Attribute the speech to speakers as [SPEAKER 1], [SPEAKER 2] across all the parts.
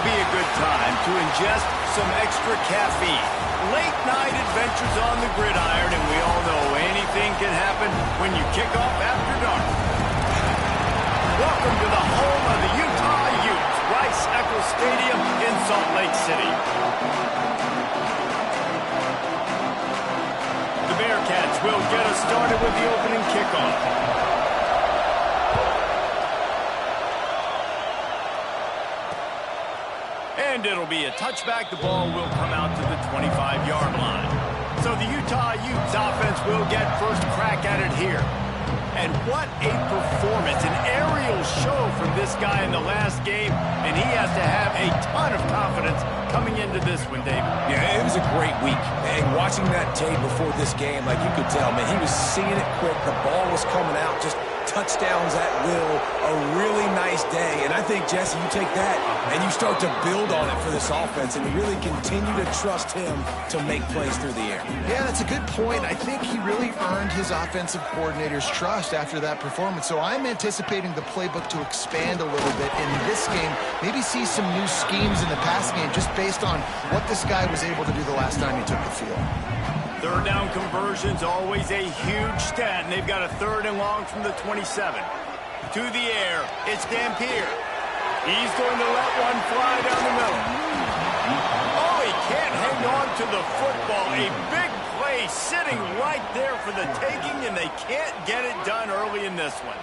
[SPEAKER 1] would be a good time to ingest some extra caffeine. Late night adventures on the gridiron, and we all know anything can happen when you kick off after dark. Welcome to the home of the Utah Utes, Rice-Eccles Stadium in Salt Lake City. The Bearcats will get us started with the opening kickoff. And it'll be a touchback. The ball will come out to the 25-yard line. So the Utah Utes offense will get first crack at it here. And what a performance, an aerial show from this guy in the last game, and he has to have a ton of confidence coming into this one, David.
[SPEAKER 2] Yeah, it was a great week. And watching that tape before this game, like you could tell, man, he was seeing it quick. The ball was coming out, just touchdowns at will, a really nice day. And I think, Jesse, you take that and you start to build on it for this offense and really continue to trust him to make plays through the air.
[SPEAKER 3] Yeah, that's a good point. I think he really earned his offensive coordinator's trust after that performance. So I'm anticipating the playbook to expand a little bit in this game, maybe see some new schemes in the passing game just based on what this guy was able to do the last time he took the field.
[SPEAKER 1] Third down conversion's always a huge stat, and they've got a 3rd and long from the 27. To the air, it's Dampier. He's going to let one fly down the middle. Oh, he can't hang on to the football. A big play sitting right there for the taking, and they can't get it done early in this one.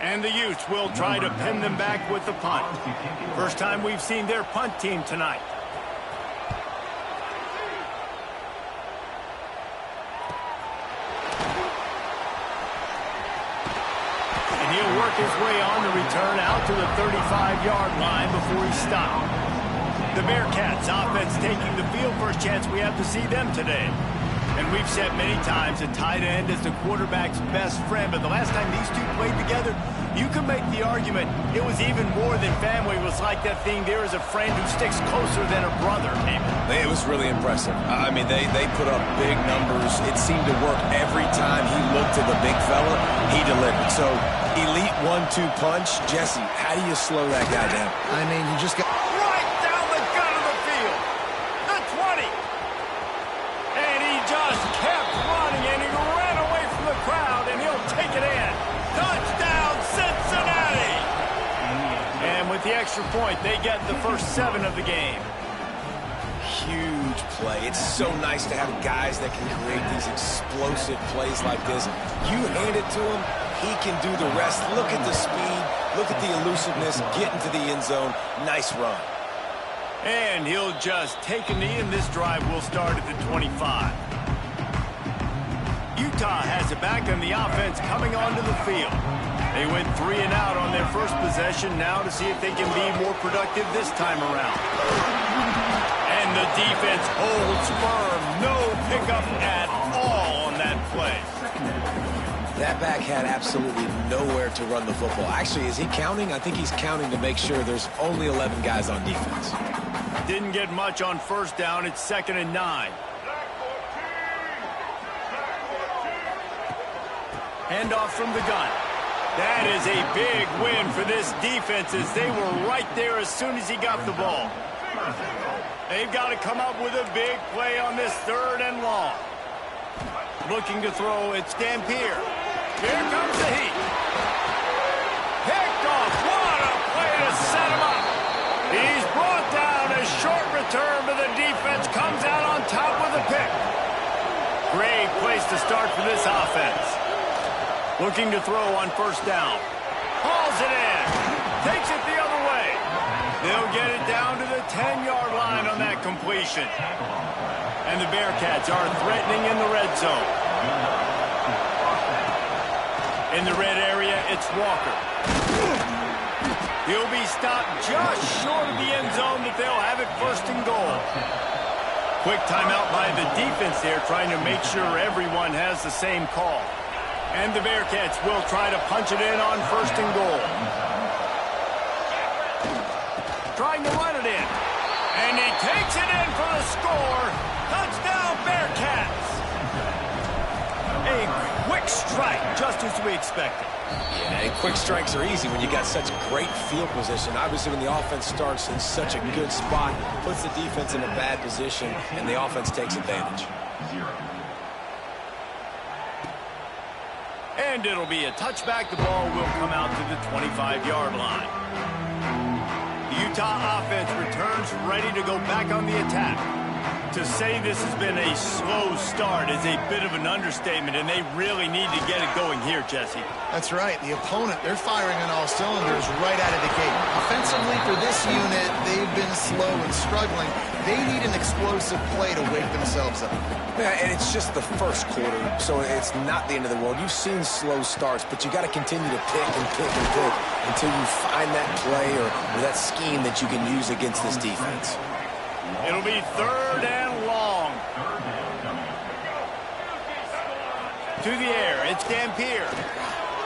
[SPEAKER 1] And the Utes will try to pin them back with the punt. First time we've seen their punt team tonight. He'll work his way on the return out to the 35-yard line before he stopped. The Bearcats offense taking the field. First chance we have to see them today. And we've said many times a tight end is the quarterback's best friend, but the last time these two played together, you can make the argument it was even more than family. It was like that thing, there is a friend who sticks closer than a brother, maybe.
[SPEAKER 2] It was really impressive. I mean, they put up big numbers. It seemed to work every time he looked to the big fella. He delivered. So, elite 1-2 punch. Jesse, how do you slow that guy down?
[SPEAKER 3] I mean, you just got...
[SPEAKER 1] Right down the gut of the field. The 20. And he just kept running, and he ran away from the crowd, and he'll take it in. Touchdown, Cincinnati! And with the extra point, they get the first 7 of the game.
[SPEAKER 2] Huge play. It's so nice to have guys that can create these explosive plays like this. You hand it to him, he can do the rest. Look at the speed, look at the elusiveness, get into the end zone. Nice run.
[SPEAKER 1] And he'll just take a knee, and this drive will start at the 25. Utah has it back on the offense coming onto the field. They went 3 and out on their first possession, now to see if they can be more productive this time around. And the defense holds firm. No pickup at all on that play.
[SPEAKER 2] That back had absolutely nowhere to run the football. Actually, is he counting? I think he's counting to make sure there's only 11 guys on defense.
[SPEAKER 1] Didn't get much on first down. It's 2nd and 9. Handoff from the gun. That is a big win for this defense, as they were right there as soon as he got the ball. They've got to come up with a big play on this 3rd and long. Looking to throw, it's Dampier. Here comes the heat. Picked off. What a play to set him up. He's brought down. A short return, but the defense comes out on top with a pick. Great place to start for this offense. Looking to throw on first down. Hauls it in. Takes it the other way. They'll get it down to the 10-yard line on that completion. And the Bearcats are threatening in the red zone. In the red area, it's Walker. He'll be stopped just short of the end zone, but they'll have it 1st and goal. Quick timeout by the defense there, trying to make sure everyone has the same call. And the Bearcats will try to punch it in on 1st and goal. Trying to run it in. And he takes it in for the score. Touchdown, Bearcats! A quick strike just as we expected.
[SPEAKER 2] Yeah, and quick strikes are easy when you got such great field position. Obviously, when the offense starts in such a good spot, puts the defense in a bad position, and the offense takes advantage.
[SPEAKER 1] And it'll be a touchback. The ball will come out to the 25-yard line. The Utah offense returns ready to go back on the attack. To say this has been a slow start is a bit of an understatement, and they really need to get it going here, Jesse.
[SPEAKER 3] That's right. The opponent, they're firing on all cylinders right out of the gate. Offensively, for this unit, they've been slow and struggling. They need an explosive play to wake themselves up.
[SPEAKER 2] Yeah, and it's just the first quarter, so it's not the end of the world. You've seen slow starts, but you got to continue to pick and pick and pick until you find that play or that scheme that you can use against this defense.
[SPEAKER 1] It'll be 3rd and long. To the air, it's Dampier.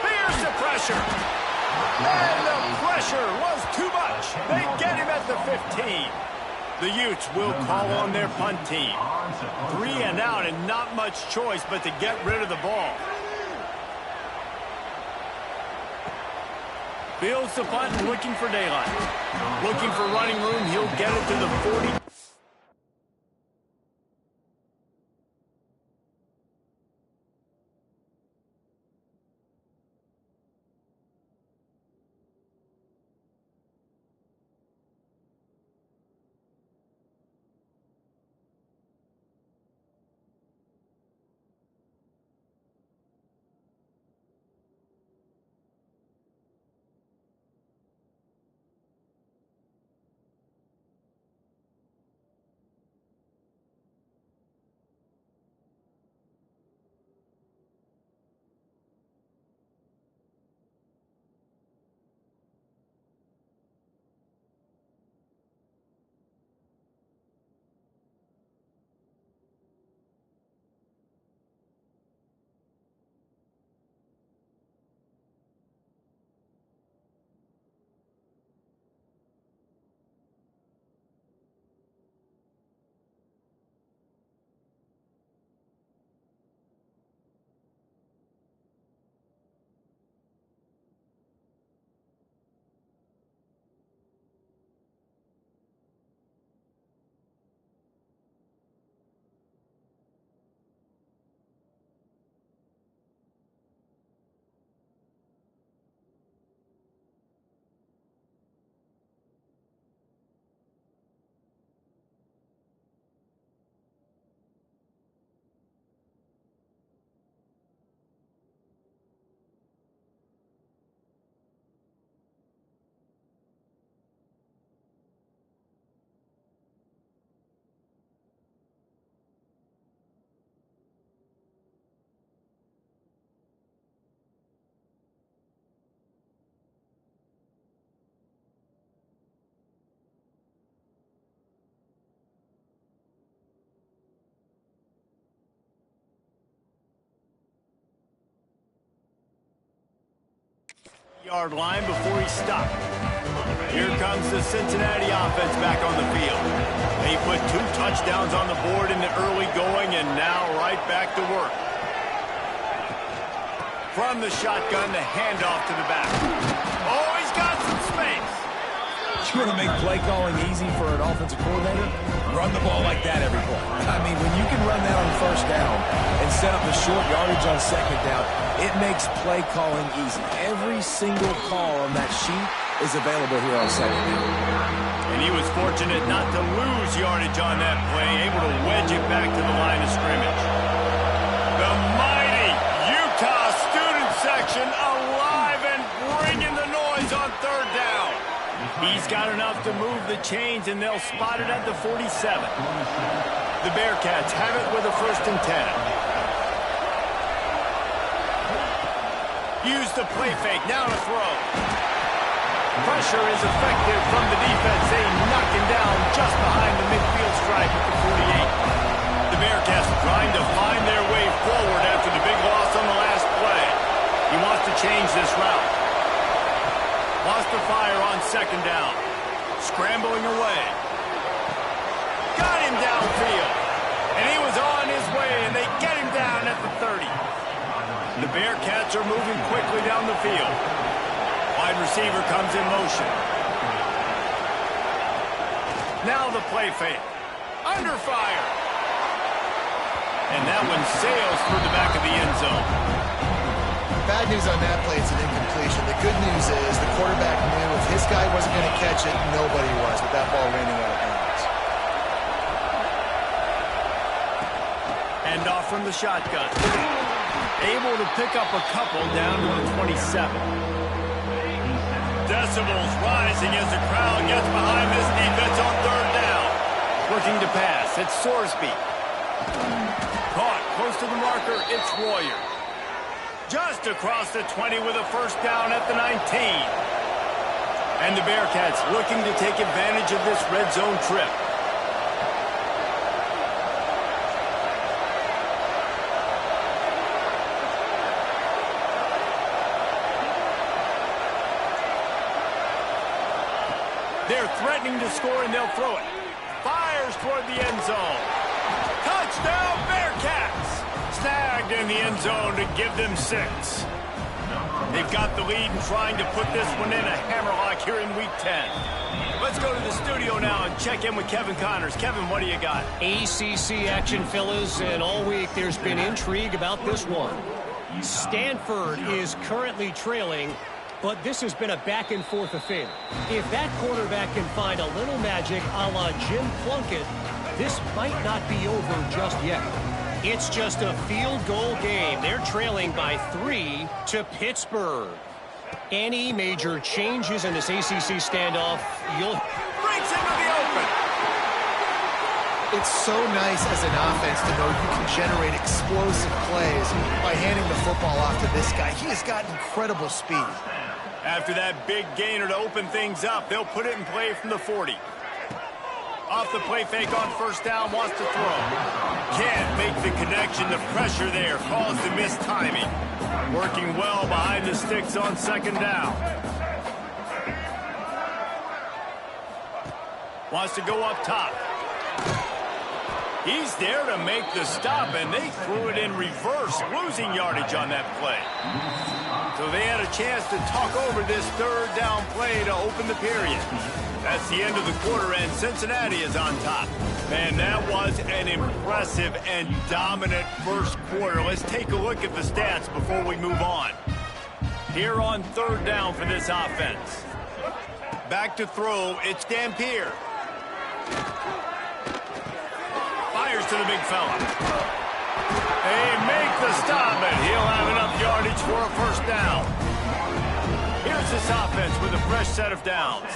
[SPEAKER 1] Here's the pressure. And the pressure was too much. They get him at the 15. The Utes will call on their punt team. 3 and out and not much choice but to get rid of the ball. Fields the punt, looking for daylight. Looking for running room, he'll get it to the 40. Yard line before he stopped. Here comes the Cincinnati offense back on the field. They put 2 touchdowns on the board in the early going and now right back to work. From the shotgun, the handoff to the back. Oh, he's got some space.
[SPEAKER 2] You want to make play calling easy for an offensive coordinator? Run the ball like that every play. I mean, when you can run that on 1st down and set up the short yardage on 2nd down, it makes play calling easy. Every single call on that sheet is available here on 2nd down.
[SPEAKER 1] And he was fortunate not to lose yardage on that play, able to wedge it back to the line of scrimmage. The mighty Utah student section alive and bringing the noise on 3rd down. He's got enough to move the chains, and they'll spot it at the 47. The Bearcats have it with a 1st and 10. Use the play fake, now to throw. Pressure is effective from the defense. They knock him down just behind the midfield stripe at the 48. The Bearcats trying to find their way forward after the big loss on the last play. He wants to change this route. Lost the fire on 2nd down. Scrambling away. Got him downfield. And he was on his way, and they get him down at the 30. The Bearcats offense are moving quickly down the field. Wide receiver comes in motion. Now the play fake. Under fire. And that one sails through the back of the end zone.
[SPEAKER 3] Bad news on that play, it's an incompletion. The good news is the quarterback knew if his guy wasn't going to catch it, nobody was with that ball raining out of bounds.
[SPEAKER 1] Hand off from the shotgun. Able to pick up a couple down to the 27. Decibels rising as the crowd gets behind this defense on third down. Looking to pass, it's Sorsby. Caught close to the marker, it's Royer. Just across the 20 with a first down at the 19. And the Bearcats looking to take advantage of this red zone trip. They're threatening to score, and they'll throw it. Fires toward the end zone. Touchdown, Bearcats! Snagged in the end zone to give them 6. They've got the lead and trying to put this one in a hammerlock here in Week 10. Let's go to the studio now and check in with Kevin Connors. Kevin, what do you got?
[SPEAKER 4] ACC action, fellas, and all week there's been intrigue about this one. Stanford is currently trailing, but this has been a back-and-forth affair. If that quarterback can find a little magic a la Jim Plunkett, this might not be over just yet. It's just a field goal game. They're trailing by 3 to Pittsburgh. Any major changes in this ACC standoff, you'll...
[SPEAKER 1] Breaks into the open.
[SPEAKER 3] It's so nice as an offense to know you can generate explosive plays by handing the football off to this guy. He has got incredible speed.
[SPEAKER 1] After that big gainer to open things up, they'll put it in play from the 40. Off the play fake on first down, wants to throw. Can't make the connection. The pressure there caused the missed timing. Working well behind the sticks on second down. Wants to go up top. He's there to make the stop, and they threw it in reverse, losing yardage on that play. So they had a chance to talk over this third down play to open the period. That's the end of the quarter, and Cincinnati is on top. Man, that was an impressive and dominant first quarter. Let's take a look at the stats before we move on. Here on third down for this offense. Back to throw, it's Dampier. Fires to the big fella. They make the stop, and he'll have enough yardage for a first down. Here's this offense with a fresh set of downs.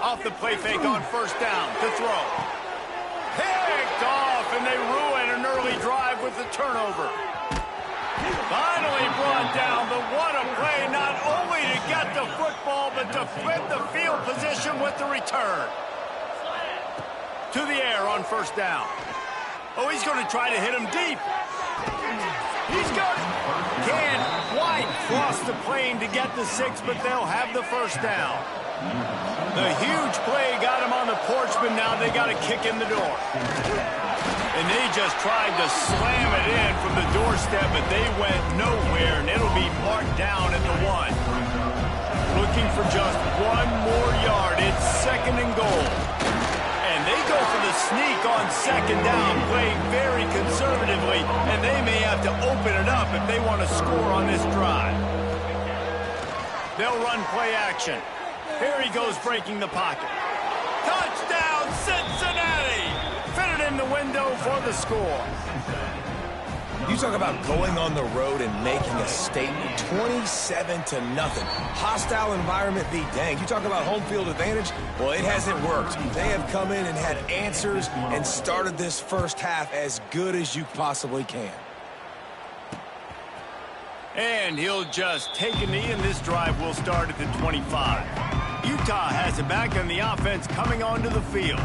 [SPEAKER 1] Off the play fake on first down to throw. Picked off, and they ruin an early drive with the turnover. Finally brought down, but what a play, not only to get the football, but to flip the field position with the return. To the air on first down. Oh, he's going to try to hit him deep. He's got it. Can't quite cross the plane to get the 6, but they'll have the first down. The huge play got him on the porch, but now they got to kick in the door. And they just tried to slam it in from the doorstep, but they went nowhere, and it'll be marked down at the 1. Looking for just one more yard. It's second and goal. And they go for the sneak on second down, playing very conservatively, and they may have to open it up if they want to score on this drive. They'll run play action. Here he goes, breaking the pocket. Touchdown, Cincinnati! Fitted in the window for the score.
[SPEAKER 2] You talk about going on the road and making a statement. 27-0. Hostile environment be danged. You talk about home field advantage. Well, it hasn't worked. They have come in and had answers and started this first half as good as you possibly can.
[SPEAKER 1] And he'll just take a knee, and this drive will start at the 25. Utah has it back, and the offense coming onto the field.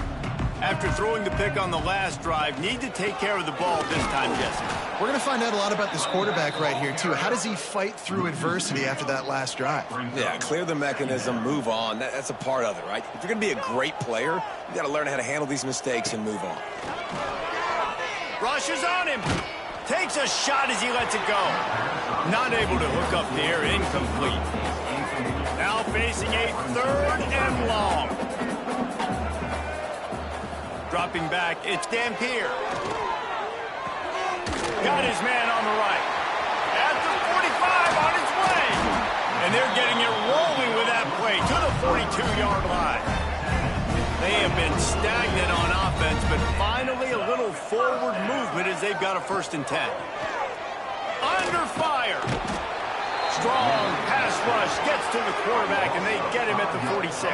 [SPEAKER 1] After throwing the pick on the last drive, need to take care of the ball this time, Jesse.
[SPEAKER 3] We're going to find out a lot about this quarterback right here, too. How does he fight through adversity after that last drive?
[SPEAKER 2] Yeah, clear the mechanism, move on. That's a part of it, right? If you're going to be a great player, you got to learn how to handle these mistakes and move on.
[SPEAKER 1] Rushes on him. Takes a shot as he lets it go. Not able to hook up there. Incomplete. Now facing a 3rd and long. Dropping back, it's Dampier. Got his man on the right. At the 45 on its way. And they're getting it rolling with that play to the 42-yard line. They have been stagnant on offense, but finally a little forward movement as they've got a 1st and 10. Under fire. Strong pass rush gets to the quarterback, and they get him at the 46.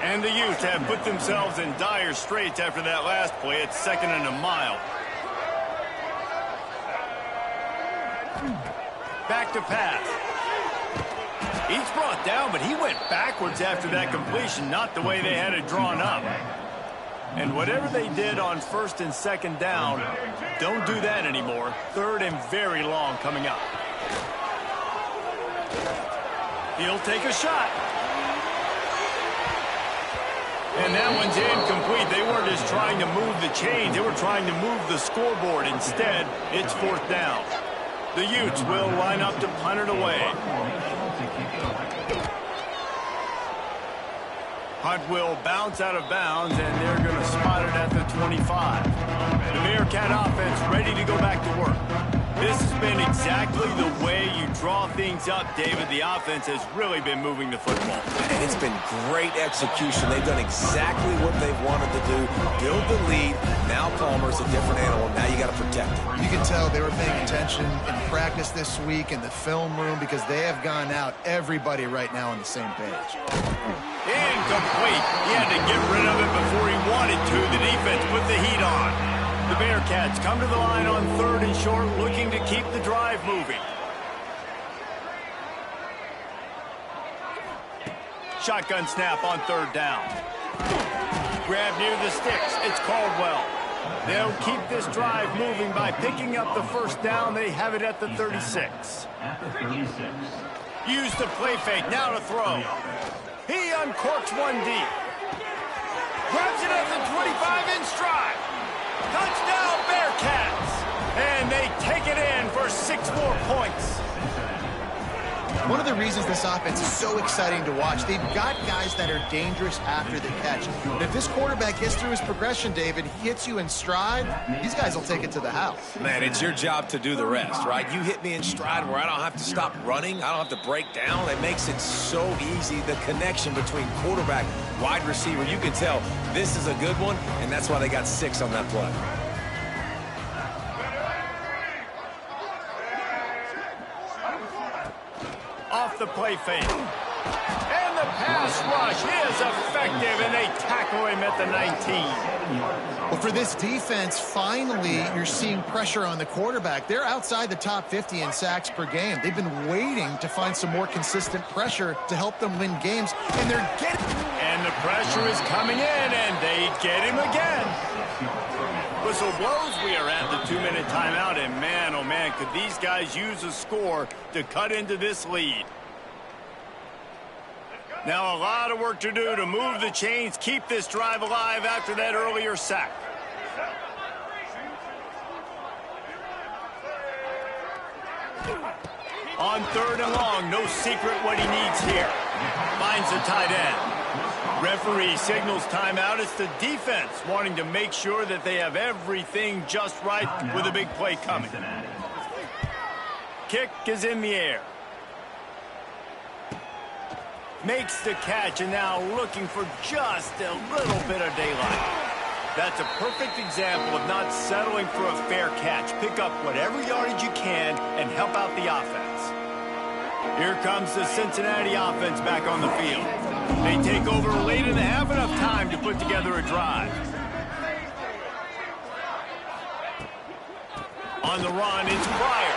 [SPEAKER 1] And the Utes have put themselves in dire straits after that last play. It's 2nd and a mile. Back to pass. He's brought down, but he went backwards after that completion, not the way they had it drawn up. And whatever they did on 1st and 2nd down, don't do that anymore. 3rd and very long coming up. He'll take a shot. And that one's incomplete. They weren't just trying to move the chains. They were trying to move the scoreboard. Instead, it's 4th down. The Utes will line up to punt it away. Punt will bounce out of bounds, and they're going to spot it at the 25. The Bearcat offense ready to go back to work. This has been exactly the way you draw things up, David. The offense has really been moving the football.
[SPEAKER 2] And it's been great execution. They've done exactly what they've wanted to do. Build the lead. Now Palmer's a different animal. Now you got to protect it.
[SPEAKER 3] You can tell they were paying attention in practice this week in the film room because they have gone out, everybody right now on the same page.
[SPEAKER 1] Incomplete. He had to get rid of it before he wanted to. The defense put the heat on. The Bearcats come to the line on 3rd and short, looking to keep the drive moving. Shotgun snap on 3rd down. Grab near the sticks. It's Caldwell. They'll keep this drive moving by picking up the 1st down. They have it at the 36. Use the play fake. Now to throw. He uncorks one deep. Grabs it at the 25 in stride. Touchdown, Bearcats! And they take it in for 6 more points.
[SPEAKER 3] One of the reasons this offense is so exciting to watch, they've got guys that are dangerous after the catch. But if this quarterback gets through his progression, David, he hits you in stride, these guys will take it to the house.
[SPEAKER 2] Man, it's your job to do the rest, right? You hit me in stride where I don't have to stop running. I don't have to break down. It makes it so easy. The connection between quarterback, wide receiver, you can tell this is a good one, and that's why they got 6 on that play.
[SPEAKER 1] Off the play fake. And the pass rush is effective, and they tackle him at the 19.
[SPEAKER 3] Well, for this defense, finally, you're seeing pressure on the quarterback. They're outside the top 50 in sacks per game. They've been waiting to find some more consistent pressure to help them win games, and they're getting...
[SPEAKER 1] And the pressure is coming in, and they get him again. Whistle blows. We are at the 2-minute timeout, and man, oh man, could these guys use a score to cut into this lead. Now a lot of work to do to move the chains, keep this drive alive after that earlier sack. On 3rd and long, no secret what he needs here. Finds the tight end. Referee signals timeout. It's the defense wanting to make sure that they have everything just right with a big play coming. Kick is in the air. Makes the catch, and now looking for just a little bit of daylight. That's a perfect example of not settling for a fair catch. Pick up whatever yardage you can and help out the offense. Here comes the Cincinnati offense back on the field. They take over late and have enough time to put together a drive. On the run, it's Pryor.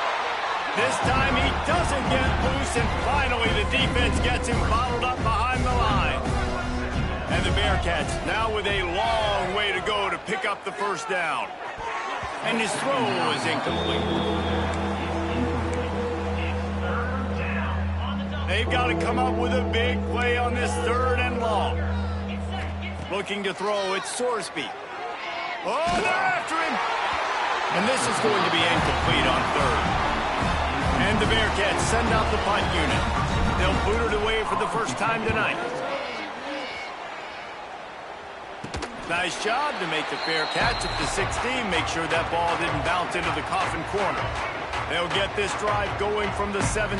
[SPEAKER 1] This time he doesn't get loose, and finally the defense gets him bottled up behind the line. And the Bearcats now with a long way to go to pick up the 1st down. And his throw is incomplete. They've got to come up with a big play on this 3rd and long. Looking to throw, it's Sorsby. Oh, they're after him. And this is going to be incomplete on third. And the Bearcats send out the punt unit. They'll boot it away for the first time tonight. Nice job to make the Bearcats at the 16. Make sure that ball didn't bounce into the coffin corner. They'll get this drive going from the 17.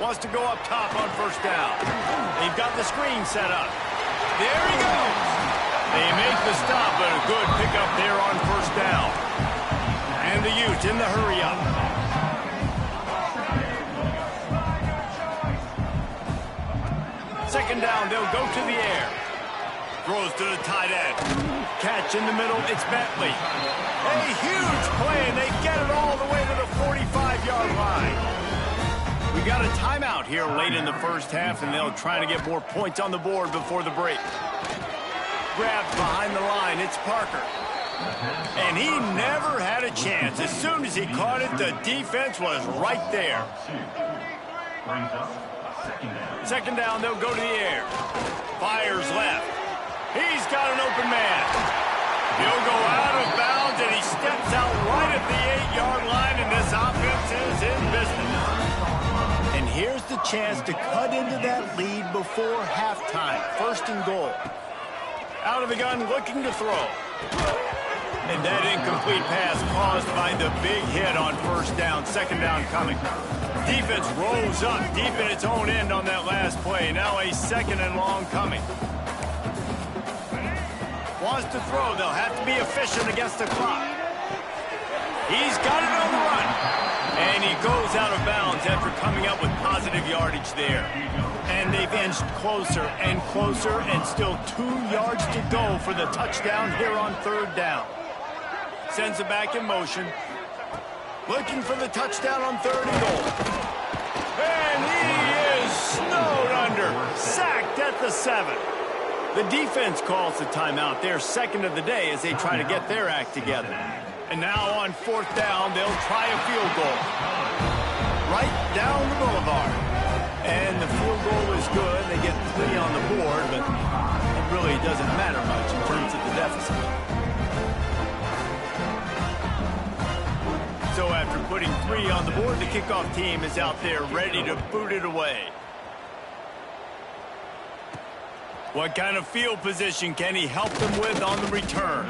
[SPEAKER 1] Wants to go up top on first down. They've got the screen set up. There he goes. They make the stop, but a good pickup there on first down. And the Utes in the hurry-up. Second down, they'll go to the air. Throws to the tight end. Catch in the middle, it's Bentley. A huge play, and they get it all the way to the 45-yard line. We got a timeout here late in the first half, and they'll try to get more points on the board before the break. Grabbed behind the line, it's Parker. And he never had a chance. As soon as he caught it, the defense was right there. Second down, they'll go to the air. Fires left. He's got an open man. He'll go out of bounds, and he steps out right at the 8-yard line, and this offense is in business. And here's the chance to cut into that lead before halftime. First and goal. Out of the gun, looking to throw. And that incomplete pass caused by the big hit on first down. Second down coming. Defense rolls up deep in its own end on that last play. Now a second and long coming. Wants to throw. They'll have to be efficient against the clock. He's got it on the run. And he goes out of bounds after coming up with positive yardage there. And they've inched closer and closer, and still 2 yards to go for the touchdown here on third down. Sends it back in motion. Looking for the touchdown on third and goal. And he is snowed under. Sacked at the 7. The defense calls the timeout. Their second of the day as they try to get their act together. And now on fourth down, they'll try a field goal. Right down the boulevard. And the field goal is good. They get 3 on the board, but it really doesn't matter much in terms of the deficit. So after putting 3 on the board, the kickoff team is out there ready to boot it away. What kind of field position can he help them with on the return?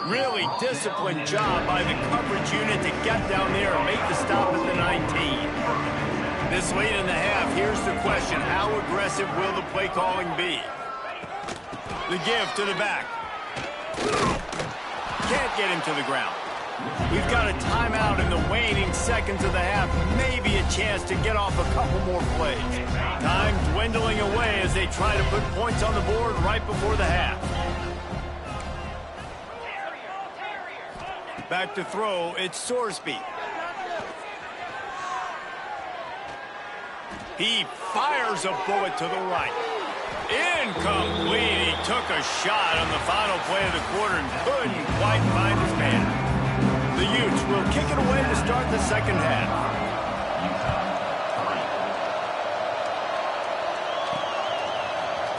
[SPEAKER 1] Really disciplined job by the coverage unit to get down there and make the stop at the 19. This late in the half, here's the question. How aggressive will the play calling be? The give to the back. Can't get him to the ground. We've got a timeout in the waning seconds of the half. Maybe a chance to get off a couple more plays. Time dwindling away as they try to put points on the board right before the half. Back to throw, it's Sorsby. He fires a bullet to the right. Incomplete. He took a shot on the final play of the quarter and couldn't quite find his man. The Utes will kick it away to start the second half.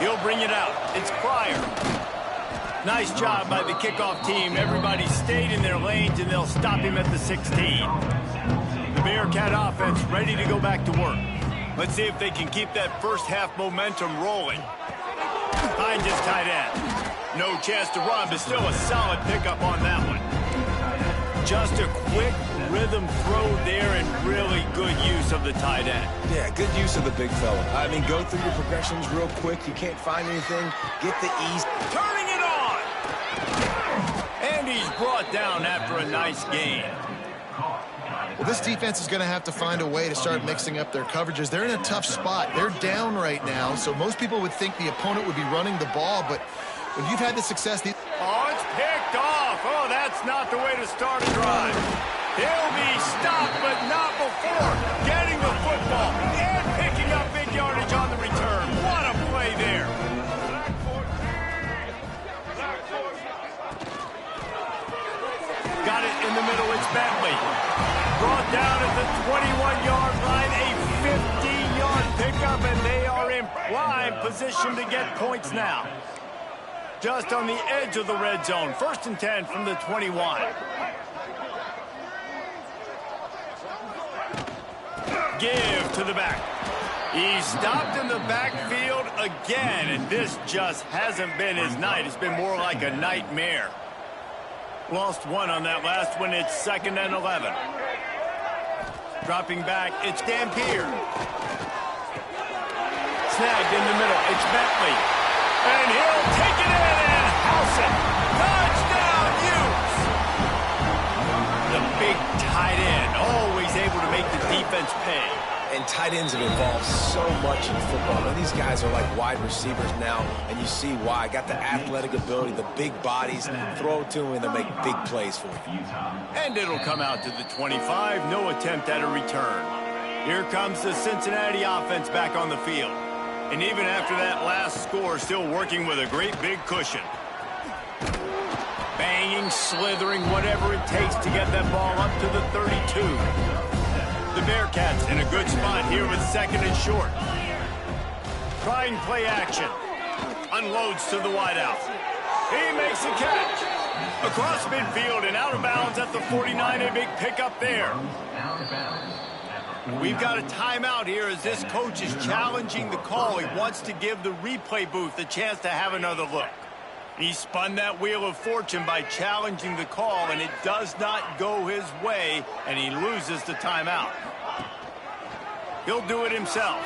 [SPEAKER 1] He'll bring it out. It's Pryor. Nice job by the kickoff team. Everybody stayed in their lanes, and they'll stop him at the 16. The Bearcat offense ready to go back to work. Let's see if they can keep that first half momentum rolling. Behind his tight end. No chance to run, but still a solid pickup on that one. Just a quick rhythm throw there and really good use of the tight end.
[SPEAKER 2] Yeah, good use of the big fella. I mean, go through your progressions real quick. You can't find anything. Get the ease.
[SPEAKER 1] Turning it on! And he's brought down after a nice gain.
[SPEAKER 3] Well, this defense is going to have to find a way to start mixing up their coverages. They're in a tough spot. They're down right now, so most people would think the opponent would be running the ball, but when you've had the success...
[SPEAKER 1] Oh, it's picked off. Oh, that's not the way to start a drive. He'll be stopped, but not before getting the football and picking up big yardage on the return. What a play there. Got it in the middle. It's Bentley. Brought down at the 21-yard line. A 15-yard pickup, and they are in prime position to get points now. Just on the edge of the red zone. 1st and 10 from the 21. Give to the back. He's stopped in the backfield again, and this just hasn't been his night. It's been more like a nightmare. Lost one on that last one. It's 2nd and 11. Dropping back, it's Dampier. Snagged in the middle, it's Bentley. And he'll take it in and house it. Touchdown, Utes! The big tight end, always able to make the defense pay.
[SPEAKER 2] And tight ends have evolved so much in football. And these guys are like wide receivers now, and you see why. Got the athletic ability, the big bodies. Throw it to them, and they'll make big plays for you.
[SPEAKER 1] And it'll come out to the 25. No attempt at a return. Here comes the Cincinnati offense back on the field. And even after that last score, still working with a great big cushion. Banging, slithering, whatever it takes to get that ball up to the 32. The Bearcats in a good spot here with 2nd and short. Trying play action. Unloads to the wideout. He makes a catch. Across midfield and out of bounds at the 49. A big pickup there. We've got a timeout here as this coach is challenging the call. He wants to give the replay booth a chance to have another look. He spun that wheel of fortune by challenging the call, and it does not go his way, and he loses the timeout. He'll do it himself.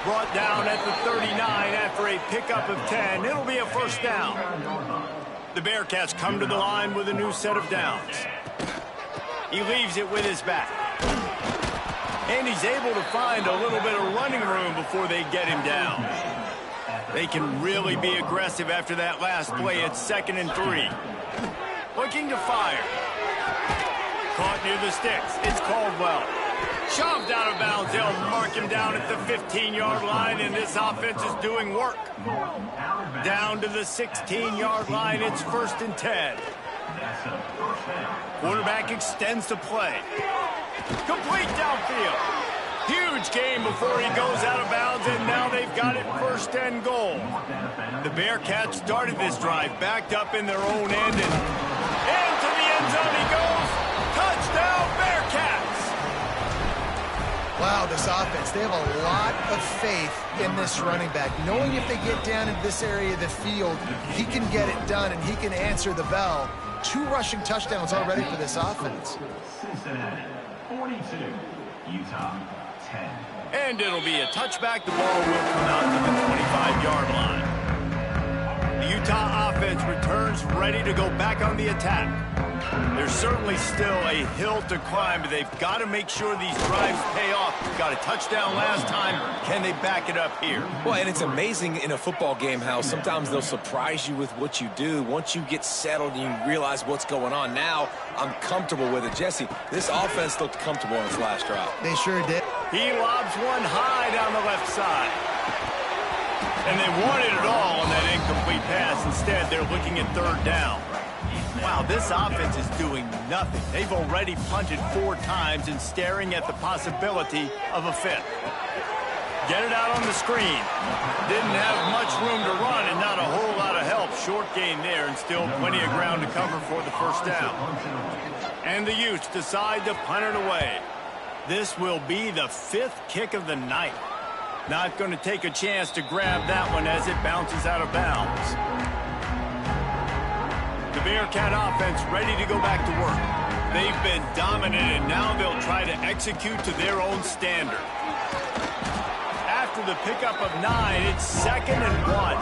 [SPEAKER 1] Brought down at the 39 after a pickup of 10. It'll be a 1st down. The Bearcats come to the line with a new set of downs. He leaves it with his back. And he's able to find a little bit of running room before they get him down. They can really be aggressive after that last play. It's 2nd and 3. Looking to fire. Caught near the sticks. It's Caldwell. Shoved out of bounds. They'll mark him down at the 15-yard line, and this offense is doing work. Down to the 16-yard line. It's 1st and 10. Quarterback extends the play. Complete downfield. Huge gain before he goes out of bounds, and now they've got it 1st and goal. The Bearcats started this drive, backed up in their own end, and into the end zone he goes. Touchdown, Bearcats!
[SPEAKER 3] Wow, this offense, they have a lot of faith in this running back. Knowing if they get down into this area of the field, he can get it done and he can answer the bell. 2 rushing touchdowns already for this offense.
[SPEAKER 5] Cincinnati, 42. Utah, 10.
[SPEAKER 1] And it'll be a touchback. The ball will come out to the 25-yard line. The Utah offense returns ready to go back on the attack. There's certainly still a hill to climb, but they've got to make sure these drives pay off. Got a touchdown last time. Can they back it up here?
[SPEAKER 2] Well, and it's amazing in a football game how sometimes they'll surprise you with what you do. Once you get settled and you realize what's going on, now I'm comfortable with it. Jesse, this offense looked comfortable in its last drive.
[SPEAKER 3] They sure did.
[SPEAKER 1] He lobs one high down the left side. And they wanted it all on that incomplete pass. Instead, they're looking at 3rd down. Wow, this offense is doing nothing. They've already punted 4 times and staring at the possibility of a 5th. Get it out on the screen. Didn't have much room to run and not a whole lot of help. Short gain there and still plenty of ground to cover for the 1st down. And the Utes decide to punt it away. This will be the 5th kick of the night. Not going to take a chance to grab that one as it bounces out of bounds. The Bearcat offense ready to go back to work. They've been dominant, and now they'll try to execute to their own standard. After the pickup of 9, it's 2nd and 1.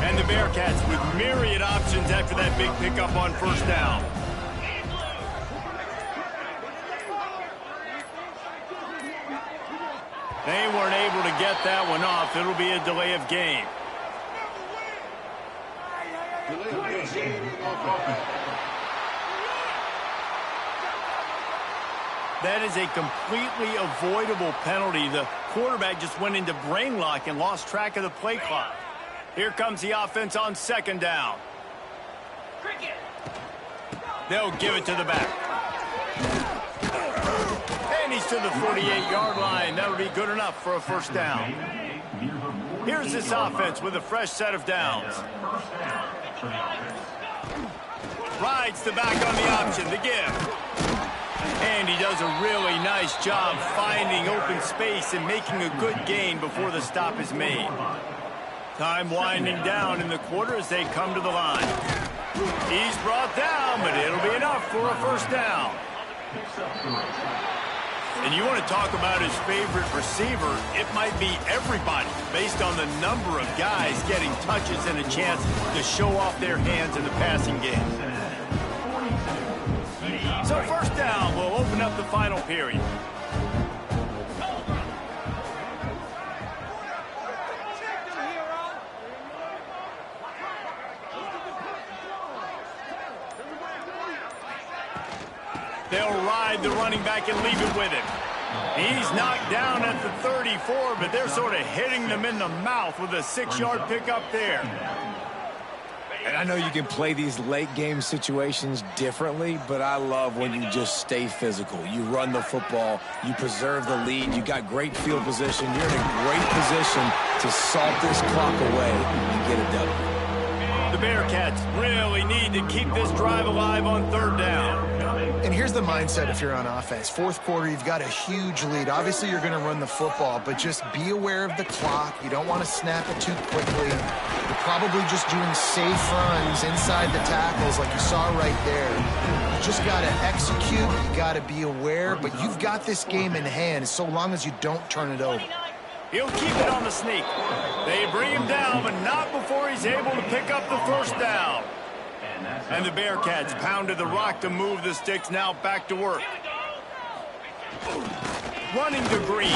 [SPEAKER 1] And the Bearcats with myriad options after that big pickup on 1st down. They weren't able to get that one off. It'll be a delay of game. That is a completely avoidable penalty. The quarterback just went into brain lock and lost track of the play clock. Here comes the offense on 2nd down. They'll give it to the back. And he's to the 48-yard line. That'll be good enough for a 1st down. Here's this offense with a fresh set of downs. Rides the back on the option, the give. And he does a really nice job finding open space and making a good gain before the stop is made. Time winding down in the quarter as they come to the line. He's brought down, but it'll be enough for a first down. And you want to talk about his favorite receiver, it might be everybody based on the number of guys getting touches and a chance to show off their hands in the passing game. So first down will open up the final period. They'll ride the running back and leave it with him. He's knocked down at the 34, but they're sort of hitting them in the mouth with a 6-yard pickup there.
[SPEAKER 2] And I know you can play these late game situations differently, but I love when you just stay physical. You run the football, you preserve the lead, you got great field position, you're in a great position to salt this clock away and get a W.
[SPEAKER 1] The Bearcats really need to keep this drive alive on third down.
[SPEAKER 3] And here's the mindset if you're on offense. Fourth quarter, you've got a huge lead. Obviously, you're going to run the football, but just be aware of the clock. You don't want to snap it too quickly. You're probably just doing safe runs inside the tackles like you saw right there. You just got to execute. You got to be aware, but you've got this game in hand so long as you don't turn it over.
[SPEAKER 1] He'll keep it on the sneak. They bring him down, but not before he's able to pick up the first down. And the Bearcats pounded the rock to move the sticks, now back to work. Running to Green.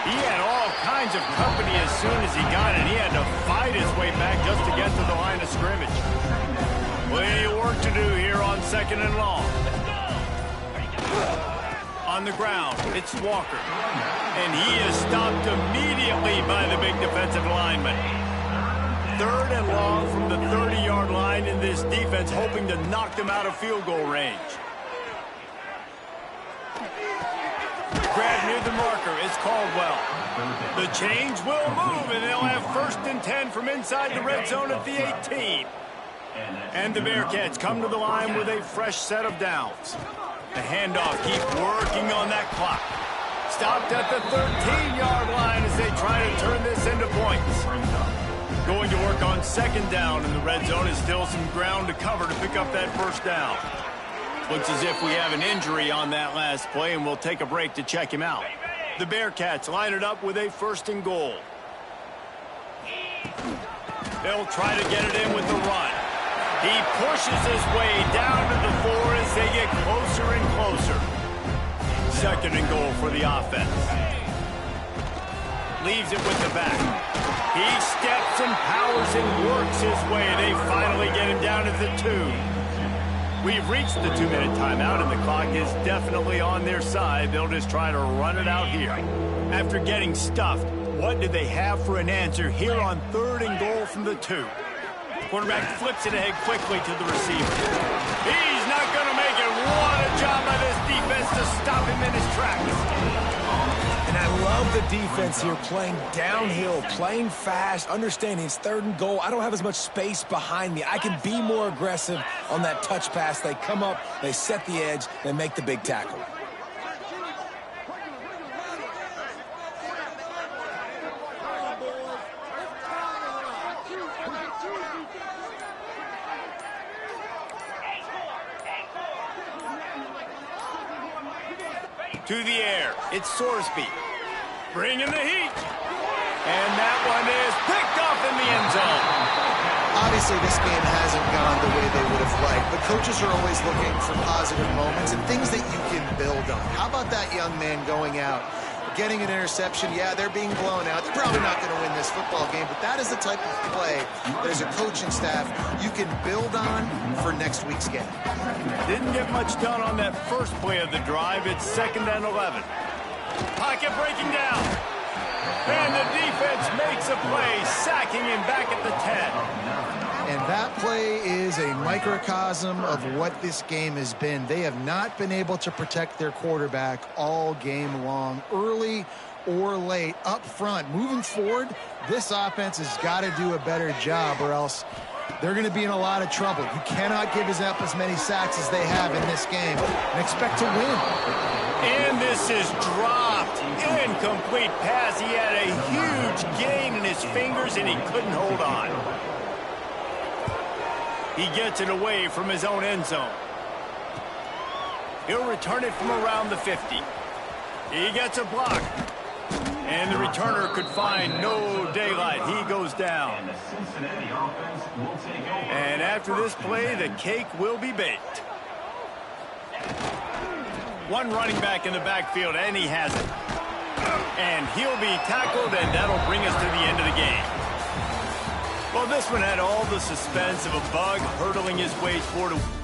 [SPEAKER 1] He had all kinds of company as soon as he got it. He had to fight his way back just to get to the line of scrimmage. Plenty of work to do here on second and long. On the ground, it's Walker. And he is stopped immediately by the big defensive lineman. Third and long from the 30-yard line in this defense, hoping to knock them out of field goal range. Grab near the marker, it's Caldwell. The change will move, and they'll have first and 10 from inside the red zone at the 18. And the Bearcats come to the line with a fresh set of downs. The handoff, keep working on that clock. Stopped at the 13-yard line as they try to turn this into points. Going to work on second down in the red zone is still some ground to cover to pick up that first down. Looks as if we have an injury on that last play, and we'll take a break to check him out. The Bearcats line it up with a first and goal. They'll try to get it in with the run. He pushes his way down to the 4 as they get closer and closer. Second and goal for the offense. Leaves it with the back. He steps and powers and works his way. They finally get him down at the 2. We've reached the 2-minute timeout, and the clock is definitely on their side. They'll just try to run it out here. After getting stuffed, what do they have for an answer here on third and goal from the 2? Quarterback flips it ahead quickly to the receiver. He's not going to make it. What a job by this defense to stop him in his tracks.
[SPEAKER 2] And I love the defense here, playing downhill, playing fast, understanding it's third and goal. I don't have as much space behind me. I can be more aggressive on that touch pass. They come up, they set the edge, they make the big tackle.
[SPEAKER 1] To the air, it's Sorsby. Bringing the heat. And that one is picked off in the end zone.
[SPEAKER 3] Obviously, this game hasn't gone the way they would have liked, but coaches are always looking for positive moments and things that you can build on. How about that young man going out, getting an interception? Yeah, they're being blown out. They're probably not going to win this football game, but that is the type of play that as a coaching staff you can build on for next week's game.
[SPEAKER 1] Didn't get much done on that first play of the drive. It's second and 11. Pocket breaking down. And the defense makes a play, sacking him back at the 10.
[SPEAKER 3] And that play is a microcosm of what this game has been. They have not been able to protect their quarterback all game long, early or late up front. Moving forward, this offense has got to do a better job, or else they're going to be in a lot of trouble. You cannot give up as many sacks as they have in this game and expect to win.
[SPEAKER 1] And this is dropped. Incomplete pass. He had a huge gain in his fingers, and he couldn't hold on. He gets it away from his own end zone. He'll return it from around the 50. He gets a block. And the returner could find no daylight. He goes down. And after this play, the cake will be baked. One running back in the backfield, and he has it. And he'll be tackled, and that'll bring us to the end of the game. Well, this one had all the suspense of a bug hurtling his way toward a